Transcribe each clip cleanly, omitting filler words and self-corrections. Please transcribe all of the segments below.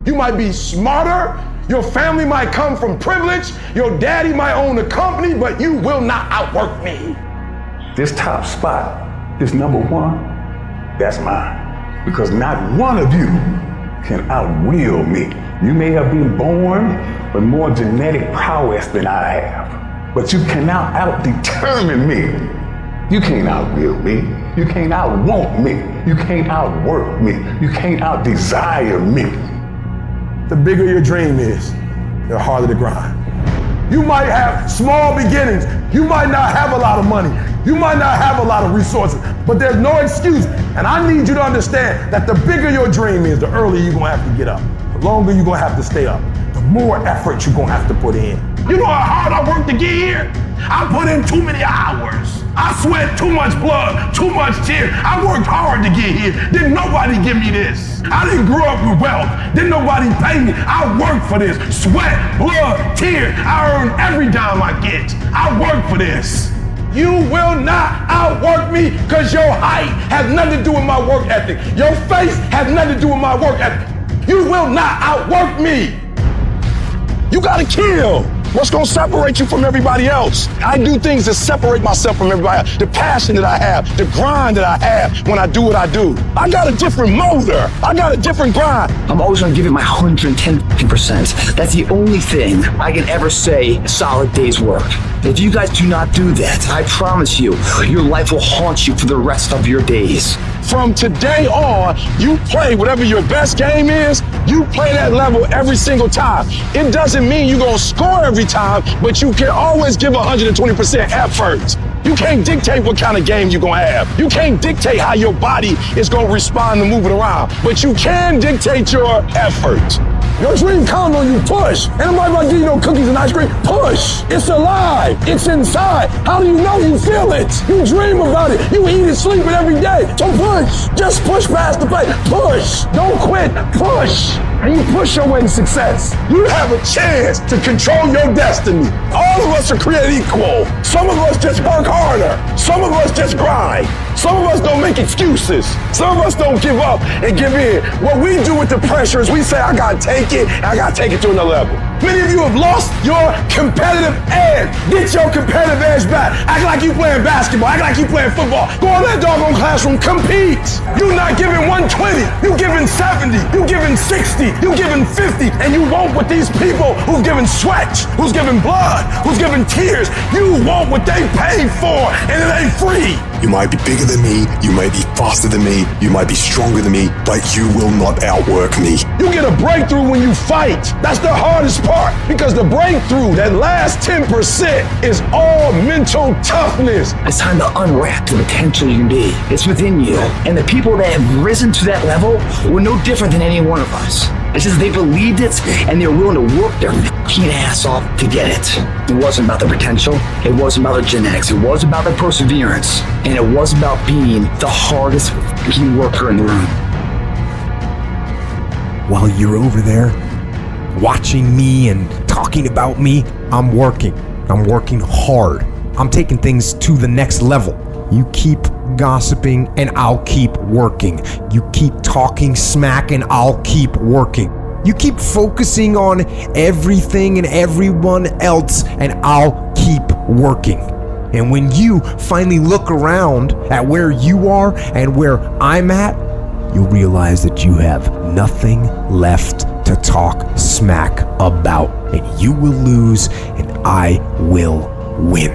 You might be smarter, your family might come from privilege, your daddy might own a company, but you will not outwork me. This top spot, this number one, that's mine. Because not one of you can outwill me. You may have been born with more genetic prowess than I have, but you cannot out-determine me. You can't outwill me. You can't outwant me. You can't outwork me. You can't outdesire me. The bigger your dream is, the harder the grind. You might have small beginnings. You might not have a lot of money. You might not have a lot of resources, but there's no excuse. And I need you to understand that the bigger your dream is, the earlier you're gonna have to get up. The longer you're gonna have to stay up. The more effort you're gonna have to put in. You know how hard I worked to get here? I put in too many hours. I sweat too much blood, too much tears. I worked hard to get here. Didn't nobody give me this. I didn't grow up with wealth. Didn't nobody pay me. I worked for this. Sweat, blood, tears. I earned every dime I get. I worked for this. You will not outwork me because your height has nothing to do with my work ethic. Your face has nothing to do with my work ethic. You will not outwork me. You gotta kill. What's gonna separate you from everybody else? I do things to separate myself from everybody else. The passion that I have, the grind that I have when I do what I do. I got a different motor. I got a different grind. I'm always gonna give it my 110%. That's the only thing I can ever say a solid day's work. If you guys do not do that, I promise you, your life will haunt you for the rest of your days. From today on, you play whatever your best game is, you play that level every single time. It doesn't mean you're gonna score every time, but you can always give 120% effort. You can't dictate what kind of game you're gonna have. You can't dictate how your body is gonna respond to moving around, but you can dictate your effort. Your dream counts on you. Push. And I'm not give you no cookies and ice cream. Push. It's alive. It's inside. How do you know you feel it? You dream about it. You eat it, sleep it every day. So push. Just push past the plate. Push. Don't quit. Push. And you push your way to success. You have a chance to control your destiny. All of us are created equal. Some of us just work harder. Some of us just grind. Some of us don't make excuses. Some of us don't give up and give in. What we do with the pressure is we say, I gotta take it, and I gotta take it to another level. Many of you have lost your competitive edge. Get your competitive edge back. Act like you playing basketball. Act like you playing football. Go in that doggone classroom, compete. You're not giving 120. You're giving 70. You're giving 60. You're giving 50. And you want what these people who've given sweat, who's given blood, who's given tears, you want what they paid for, and it ain't free. You might be bigger than me, you might be faster than me, you might be stronger than me, but you will not outwork me. You get a breakthrough when you fight. That's the hardest part, because the breakthrough, that last 10%, is all mental toughness. It's time to unwrap the potential you can be. It's within you. And the people that have risen to that level were no different than any one of us. It's just they believed it and they were willing to work their f***ing ass off to get it. It wasn't about the potential. It wasn't about their genetics. It was about their perseverance. And it was about being the hardest f***ing worker in the room. While you're over there watching me and talking about me, I'm working. I'm working hard. I'm taking things to the next level. You keep gossiping and I'll keep working. You keep talking smack and I'll keep working. You keep focusing on everything and everyone else and I'll keep working. And when you finally look around at where you are and where I'm at, you'll realize that you have nothing left to talk smack about, and you will lose and I will win.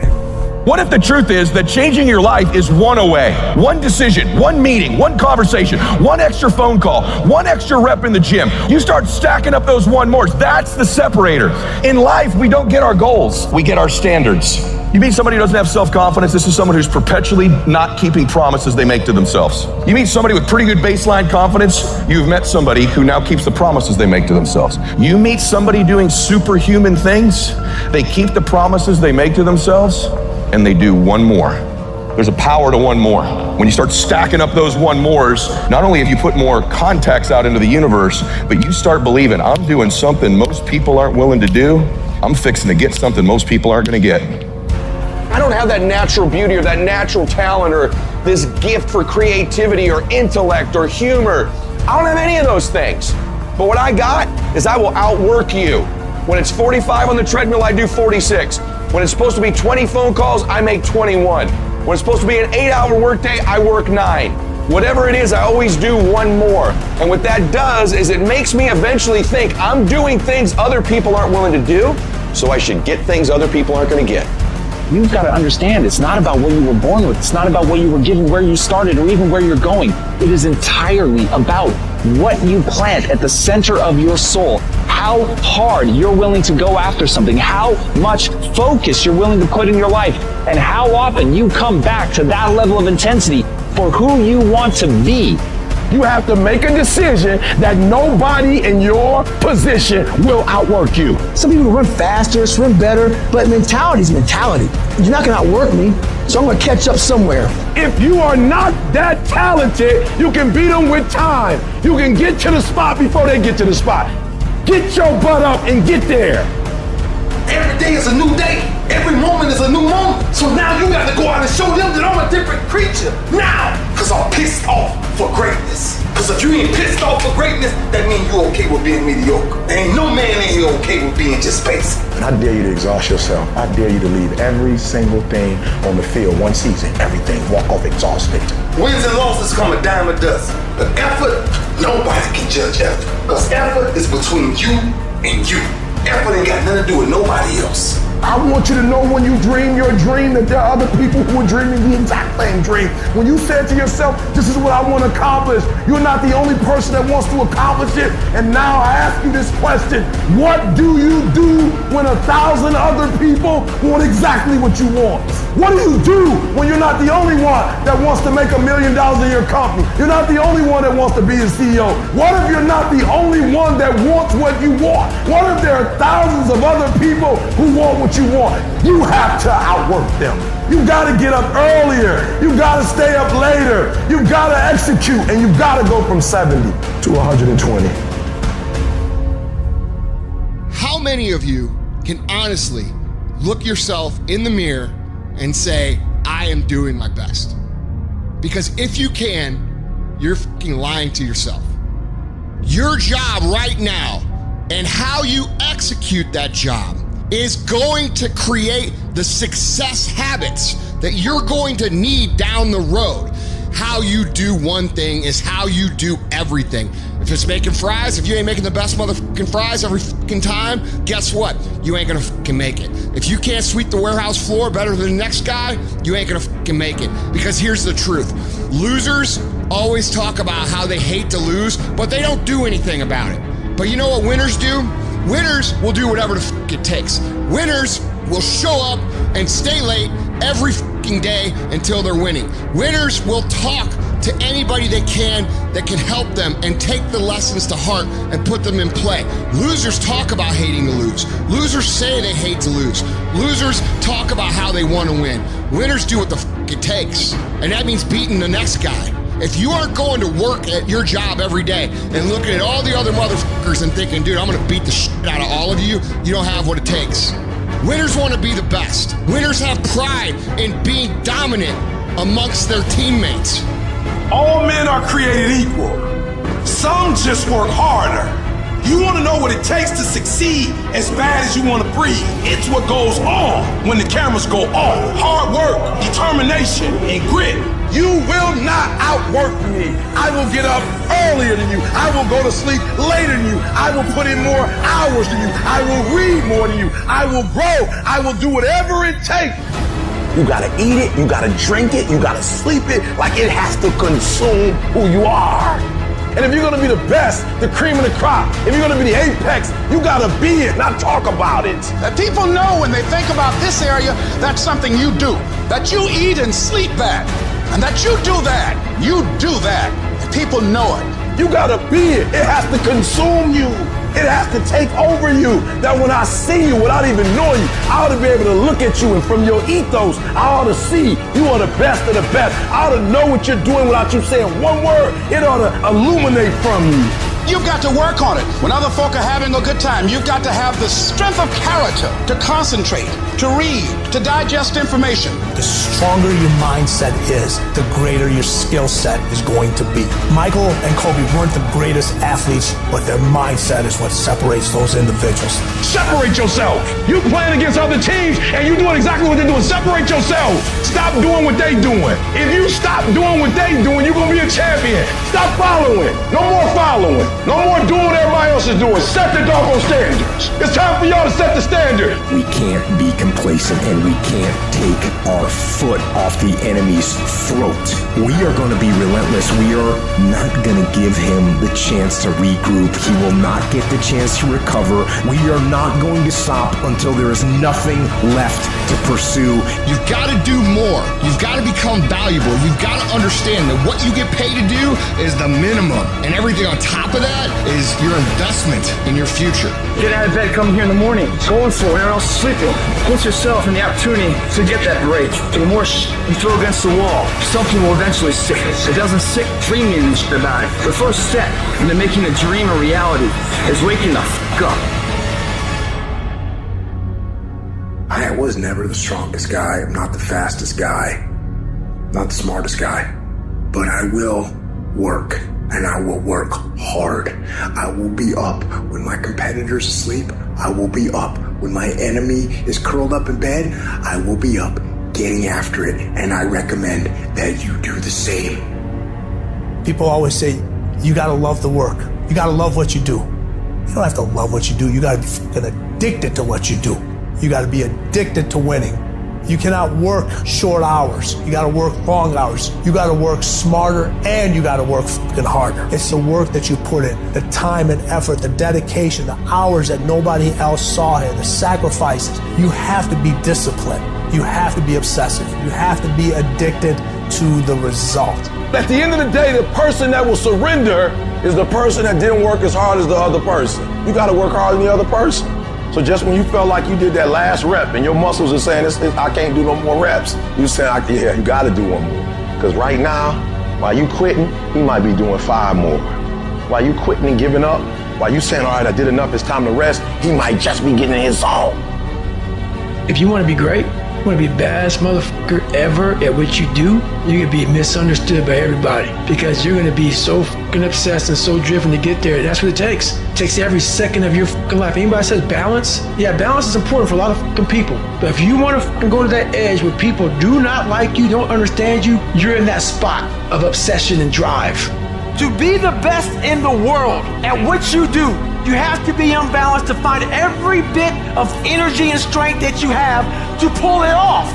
What if the truth is that changing your life is one away? One decision, one meeting, one conversation, one extra phone call, one extra rep in the gym. You start stacking up those one mores. That's the separator. In life, we don't get our goals. We get our standards. You meet somebody who doesn't have self-confidence. This is someone who's perpetually not keeping promises they make to themselves. You meet somebody with pretty good baseline confidence. You've met somebody who now keeps the promises they make to themselves. You meet somebody doing superhuman things. They keep the promises they make to themselves, and they do one more. There's a power to one more. When you start stacking up those one mores, not only have you put more contacts out into the universe, but you start believing, I'm doing something most people aren't willing to do. I'm fixing to get something most people aren't gonna get. I don't have that natural beauty or that natural talent or this gift for creativity or intellect or humor. I don't have any of those things. But what I got is I will outwork you. When it's 45 on the treadmill, I do 46. When it's supposed to be 20 phone calls, I make 21. When it's supposed to be an 8-hour workday, I work 9. Whatever it is, I always do one more. And what that does is it makes me eventually think I'm doing things other people aren't willing to do, so I should get things other people aren't going to get. You've got to understand, it's not about what you were born with. It's not about what you were given, where you started, or even where you're going. It is entirely about what you plant at the center of your soul, how hard you're willing to go after something, how much focus you're willing to put in your life, and how often you come back to that level of intensity for who you want to be. You have to make a decision that nobody in your position will outwork you. Some people run faster, swim better, but mentality is mentality. You're not gonna outwork me, so I'm gonna catch up somewhere. If you are not that talented, you can beat them with time. You can get to the spot before they get to the spot. Get your butt up and get there. Every day is a new day. Every moment is a new moment. So now you got to go out and show them that I'm a different creature. Now, because I'm pissed off for greatness. Because if you ain't pissed off for greatness, that means you okay with being mediocre. There ain't no man in here okay with being just basic. And I dare you to exhaust yourself. I dare you to leave every single thing on the field one season. Everything. Walk off exhausted. Wins and losses come a dime a dozen. But effort, nobody can judge effort. Because effort is between you and you. Effort ain't got nothing to do with nobody else. I want you to know when you dream your dream that there are other people who are dreaming the exact same dream. When you said to yourself, this is what I want to accomplish, you're not the only person that wants to accomplish it. And now I ask you this question, what do you do when 1,000 other people want exactly what you want? What do you do when you're not the only one that wants to make $1 million in your company? You're not the only one that wants to be a CEO. What if you're not the only one that wants what you want? What if there are thousands of other people who want what you want? You have to outwork them. You gotta get up earlier. You gotta stay up later. You gotta execute, and you gotta go from 70 to 120. How many of you can honestly look yourself in the mirror and say, I am doing my best? Because if you can, you're fucking lying to yourself. Your job right now and how you execute that job is going to create the success habits that you're going to need down the road. How you do one thing is how you do everything. If it's making fries, if you ain't making the best motherfucking fries every fucking time, guess what? You ain't gonna fucking make it. If you can't sweep the warehouse floor better than the next guy, you ain't gonna fucking make it. Because here's the truth. Losers always talk about how they hate to lose, but they don't do anything about it. But you know what winners do? Winners will do whatever the fuck it takes. Winners will show up and stay late every fucking day until they're winning. Winners will talk to anybody they can that can help them and take the lessons to heart and put them in play. Losers talk about hating to lose. Losers say they hate to lose. Losers talk about how they want to win. Winners do what the fuck it takes. And that means beating the next guy. If you aren't going to work at your job every day and looking at all the other motherfuckers and thinking, dude, I'm gonna beat the shit out of all of you, you don't have what it takes. Winners want to be the best. Winners have pride in being dominant amongst their teammates. All men are created equal. Some just work harder. You want to know what it takes to succeed as bad as you want to breathe. It's what goes on when the cameras go off. Hard work, determination, and grit. You will not outwork me. I will get up earlier than you. I will go to sleep later than you. I will put in more hours than you. I will read more than you. I will grow. I will do whatever it takes. You gotta eat it, you gotta drink it, you gotta sleep it, like it has to consume who you are. And if you're gonna be the best, the cream of the crop, if you're gonna be the apex, you gotta be it, not talk about it. That people know when they think about this area, that's something you do. That you eat and sleep that. And that you do that. You do that. And people know it. You gotta be it. It has to consume you. It has to take over you. That when I see you without even knowing you, I ought to be able to look at you, and from your ethos, I ought to see you are the best of the best. I ought to know what you're doing without you saying one word. It ought to illuminate from you. you've got to work on it. When other folk are having a good time, you've got to have the strength of character to concentrate, to read, to digest information. The stronger your mindset is, the greater your skill set is going to be. Michael and Kobe weren't the greatest athletes, but their mindset is what separates those individuals. Separate yourself. You playing against other teams and you doing exactly what they're doing. Separate yourself. Stop doing what they doing. If you stop doing what they doing, you're gonna be a champion. Stop following. No more following. No more doing what everybody else is doing. Set the doggone standards. It's time for y'all to set the standard. We can't be complacent and we can't take our foot off the enemy's throat. We are going to be relentless. We are not going to give him the chance to regroup. He will not get the chance to recover. We are not going to stop until there is nothing left to pursue. You've got to do more. You've got to become valuable. You've got to understand that what you get paid to do is the minimum. And everything on top of that is your investment in your future. Get out of bed, come here in the morning, going for it, or else sleeping. Put yourself in the opportunity to get that break. The more you throw against the wall, something will eventually stick. It doesn't stick dreaming about it. The first step into making a dream a reality is waking the f*** up. I was never the strongest guy. I'm not the fastest guy. Not the smartest guy. But I will work. And I will work hard. I will be up when my competitor's asleep. I will be up when my enemy is curled up in bed. I will be up getting after it. And I recommend that you do the same. People always say, you gotta love the work. You gotta love what you do. You don't have to love what you do. You gotta be fucking addicted to what you do. You gotta be addicted to winning. You cannot work short hours. You gotta work long hours. You gotta work smarter and you gotta work fucking harder. It's the work that you put in, the time and effort, the dedication, the hours that nobody else saw here, the sacrifices. You have to be disciplined. You have to be obsessive. You have to be addicted to the result. At the end of the day, the person that will surrender is the person that didn't work as hard as the other person. You gotta work harder than the other person. So just when you felt like you did that last rep and your muscles are saying, I can't do no more reps, you say, yeah, you gotta do one more. Because right now, while you quitting, he might be doing 5 more. While you quitting and giving up, while you saying, all right, I did enough, it's time to rest, he might just be getting in his zone. If you want to be great, you want to be the baddest motherfucker ever at what you do, you're going to be misunderstood by everybody because you're going to be so fucking obsessed and so driven to get there. That's what it takes. It takes every second of your fucking life. Anybody says balance? Yeah, balance is important for a lot of fucking people. But if you want to fucking go to that edge where people do not like you, don't understand you, you're in that spot of obsession and drive. To be the best in the world at what you do, you have to be unbalanced to find every bit of energy and strength that you have to pull it off.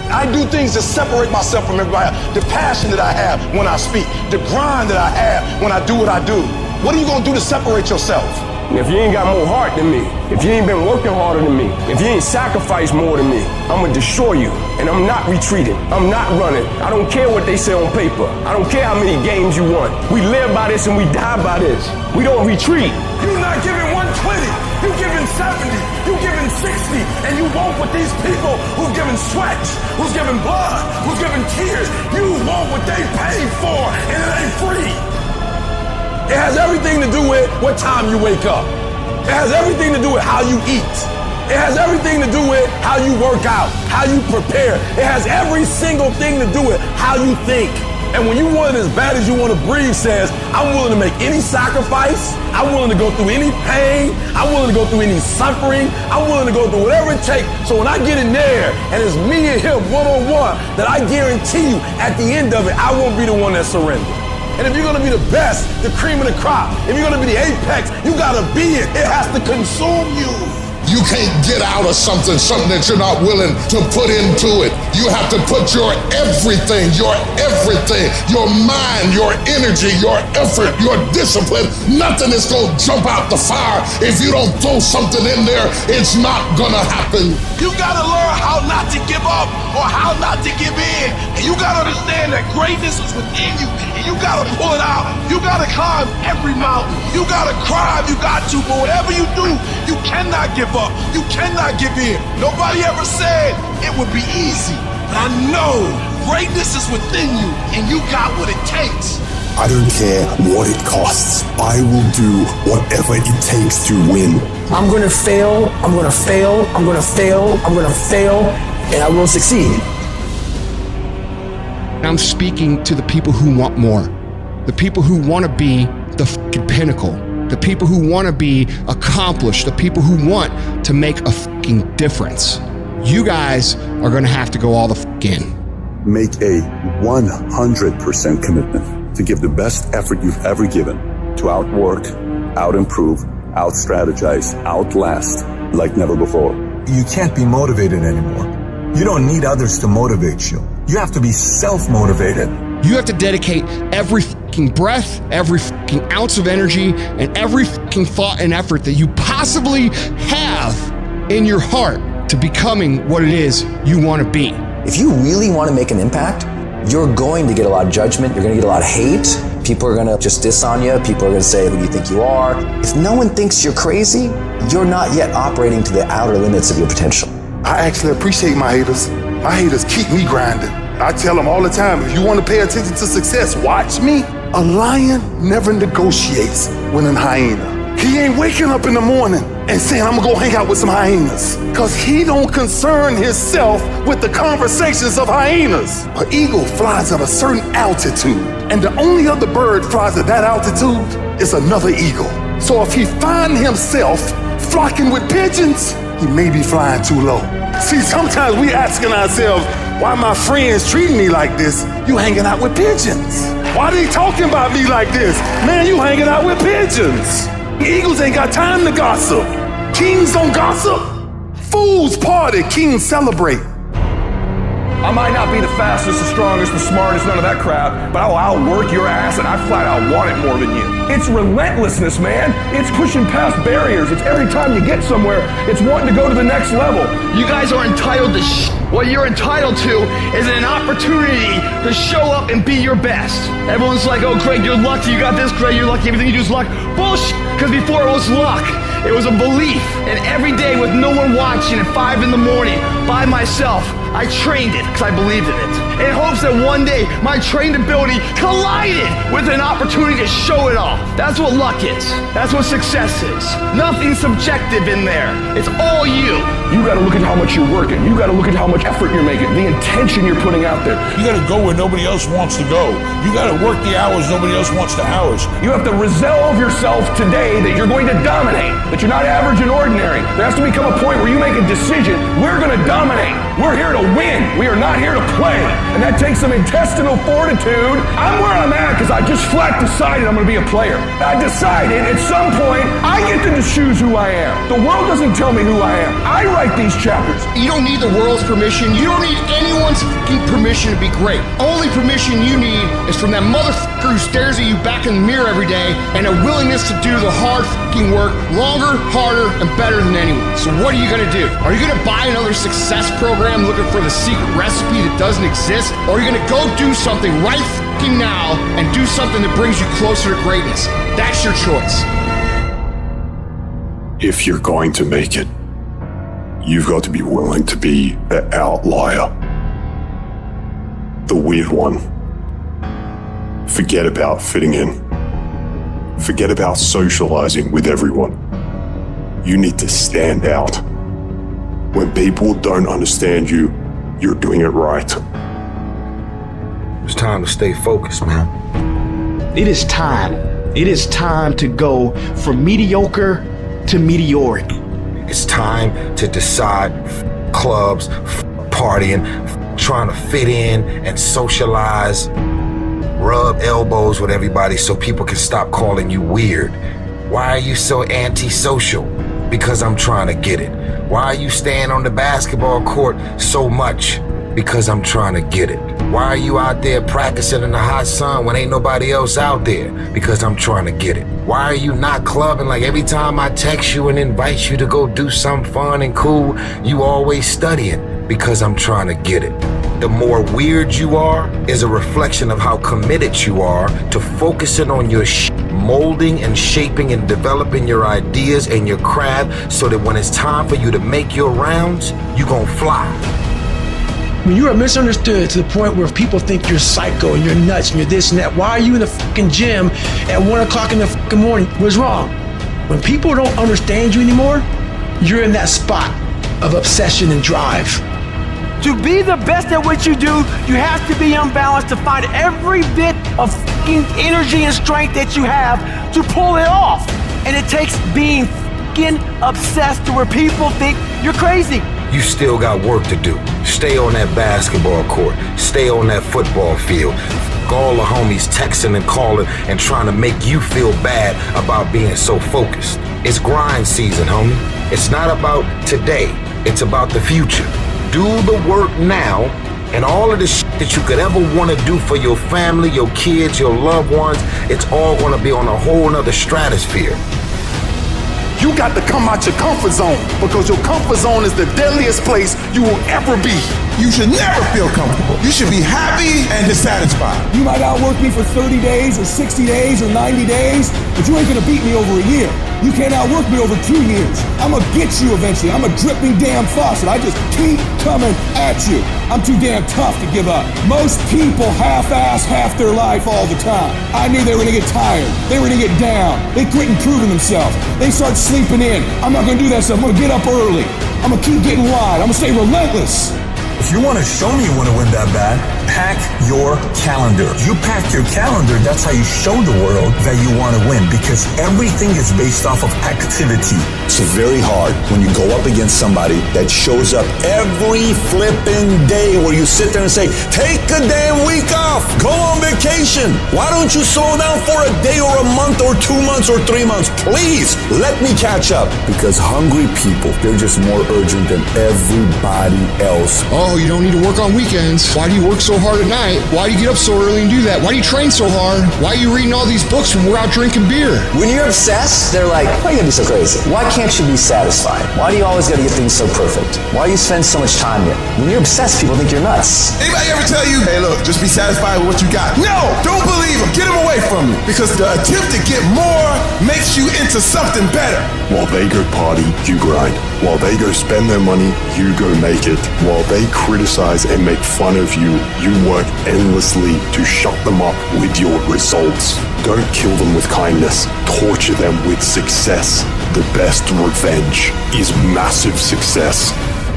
I do things to separate myself from everybody else. The passion that I have when I speak, the grind that I have when I do what I do. What are you gonna do to separate yourself? If you ain't got more heart than me, if you ain't been working harder than me, if you ain't sacrificed more than me, I'm gonna destroy you. And I'm not retreating. I'm not running. I don't care what they say on paper. I don't care how many games you won. We live by this and we die by this. We don't retreat. You're not giving 120. You're giving 70. You're giving 60. And you want what these people who've given sweat, who's given blood, who's given tears, you want what they paid for, and it ain't free. It has everything to do with what time you wake up. It has everything to do with how you eat. It has everything to do with how you work out, how you prepare. It has every single thing to do with how you think. And when you want it as bad as you want to breathe says, I'm willing to make any sacrifice. I'm willing to go through any pain. I'm willing to go through any suffering. I'm willing to go through whatever it takes. So when I get in there and it's me and him one-on-one, that I guarantee you at the end of it, I won't be the one that surrenders. And if you're gonna be the best, the cream of the crop, if you're gonna be the apex, you gotta be it. It has to consume you. You can't get out of something that you're not willing to put into it. You have to put your everything, your mind, your energy, your effort, your discipline. Nothing is gonna jump out the fire. If you don't throw something in there, it's not gonna happen. You gotta learn how not to give up or how not to give in. And you gotta understand that greatness is within you. And you gotta pull it out. You gotta climb every mountain. You gotta cry if you got to, but whatever you do, you cannot give up. You cannot give in. Nobody ever said it would be easy. But I know greatness is within you and you got what it takes. I don't care what it costs. I will do whatever it takes to win. I'm going to fail, I'm going to fail, I'm going to fail, I'm going to fail, and I will succeed. I'm speaking to the people who want more, the people who want to be the fucking pinnacle, the people who want to be accomplished, the people who want to make a fucking difference. You guys are going to have to go all the fuck in. Make a 100% commitment to give the best effort you've ever given to outwork, out-improve, out-strategize, outlast like never before. You can't be motivated anymore. You don't need others to motivate you. You have to be self-motivated. You have to dedicate every fucking breath, every fucking ounce of energy, and every fucking thought and effort that you possibly have in your heart to becoming what it is you want to be. If you really want to make an impact, you're going to get a lot of judgment. You're going to get a lot of hate. People are going to just diss on you. People are going to say, who do you think you are? If no one thinks you're crazy, you're not yet operating to the outer limits of your potential. I actually appreciate my haters. My haters keep me grinding. I tell them all the time, if you want to pay attention to success, watch me. A lion never negotiates with a hyena. He ain't waking up in the morning and saying, I'm gonna go hang out with some hyenas. Cause he don't concern himself with the conversations of hyenas. An eagle flies at a certain altitude, and the only other bird flies at that altitude is another eagle. So if he find himself flocking with pigeons, he may be flying too low. See, sometimes we asking ourselves, why my friends treating me like this? You hanging out with pigeons. Why they talking about me like this? Man, you hanging out with pigeons. Eagles ain't got time to gossip. Kings don't gossip. Fools party, kings celebrate. I might not be the fastest, the strongest, the smartest, none of that crap, but I will outwork your ass, and I flat out want it more than you. It's relentlessness, man. It's pushing past barriers. It's every time you get somewhere, it's wanting to go to the next level. You guys are entitled to What you're entitled to is an opportunity to show up and be your best. Everyone's like, oh, Craig, you're lucky. You got this, Craig. You're lucky. Everything you do is luck. Bullshit. Because before it was luck. It was a belief. And every day with no one watching at 5 in the morning by myself, I trained it because I believed in it. In hopes that one day my trained ability collided with an opportunity to show it off. That's what luck is. That's what success is. Nothing subjective in there. It's all you. You got to look at how much you're working. You got to look at how much effort you're making, the intention you're putting out there. You got to go where nobody else wants to go. You got to work the hours nobody else wants to hours. You have to resolve yourself today that you're going to dominate, that you're not average and ordinary. There has to become a point where you make a decision. We're going to dominate. We're here to win. We are not here to play. And that takes some intestinal fortitude. I'm where I'm at because I just flat decided I'm going to be a player. I decided at some point I get to choose who I am. The world doesn't tell me who I am. I write these chapters. You don't need the world's permission. You don't need anyone's fucking permission to be great. Only permission you need is from that motherfucker who stares at you back in the mirror every day and a willingness to do the hard fucking work longer, harder, and better than anyone. So what are you going to do? Are you going to buy another success program looking for the secret recipe that doesn't exist? Or are you going to go do something right fucking now and do something that brings you closer to greatness? That's your choice. If you're going to make it, you've got to be willing to be the outlier, the weird one. Forget about fitting in. Forget about socializing with everyone. You need to stand out. When people don't understand you, you're doing it right. It's time to stay focused, man. It is time. It is time to go from mediocre to meteoric. It's time to decide clubs, partying, trying to fit in and socialize, rub elbows with everybody so people can stop calling you weird. Why are you so antisocial? Because I'm trying to get it. Why are you staying on the basketball court so much? Because I'm trying to get it. Why are you out there practicing in the hot sun when ain't nobody else out there? Because I'm trying to get it. Why are you not clubbing like every time I text you and invite you to go do something fun and cool, you always studying? Because I'm trying to get it. The more weird you are is a reflection of how committed you are to focusing on your molding and shaping and developing your ideas and your craft so that when it's time for you to make your rounds, you gon' fly. When you are misunderstood to the point where people think you're psycho and you're nuts and you're this and that, why are you in the fucking gym at 1 o'clock in the fucking morning? What's wrong? When people don't understand you anymore, you're in that spot of obsession and drive. To be the best at what you do, you have to be unbalanced to find every bit of fucking energy and strength that you have to pull it off. And it takes being fucking obsessed to where people think you're crazy. You still got work to do. Stay on that basketball court. Stay on that football field. All the homies texting and calling and trying to make you feel bad about being so focused. It's grind season, homie. It's not about today. It's about the future. Do the work now, and all of the shit that you could ever want to do for your family, your kids, your loved ones, it's all going to be on a whole nother stratosphere. You got to come out your comfort zone, because your comfort zone is the deadliest place you will ever be. You should never feel comfortable. You should be happy and dissatisfied. You might outwork me for 30 days or 60 days or 90 days, but you ain't gonna beat me over a year. You can't outwork me over 2 years. I'm gonna get you eventually. I'm a dripping damn faucet. I just keep coming at you. I'm too damn tough to give up. Most people half-ass half their life all the time. I knew they were gonna get tired. They were gonna get down. They quit improving themselves. They start sleeping in. I'm not gonna do that stuff. I'm gonna get up early. I'm gonna keep getting wide. I'm gonna stay relentless. If you want to show me you want to win that bad, pack your calendar. You pack your calendar, that's how you show the world that you want to win, because everything is based off of activity. It's very hard when you go up against somebody that shows up every flipping day where you sit there and say, take a damn week off, go on vacation. Why don't you slow down for a day or a month or 2 months or 3 months? Please, let me catch up. Because hungry people, they're just more urgent than everybody else. Oh, you don't need to work on weekends. Why do you work so hard at night? Why do you get up so early and do that? Why do you train so hard? Why are you reading all these books when we're out drinking beer? When you're obsessed, they're like, why are you gonna be so crazy? Why can't you be satisfied? Why do you always gotta get things so perfect? Why do you spend so much time here? When you're obsessed, people think you're nuts. Anybody ever tell you, hey look, just be satisfied with what you got? No, don't believe them. Get them away from you. Because the attempt to get more makes you into something better. While they go party, you grind. While they go spend their money, you go make it. While they criticize and make fun of you, you work endlessly to shut them up with your results. Don't kill them with kindness. Torture them with success. The best revenge is massive success.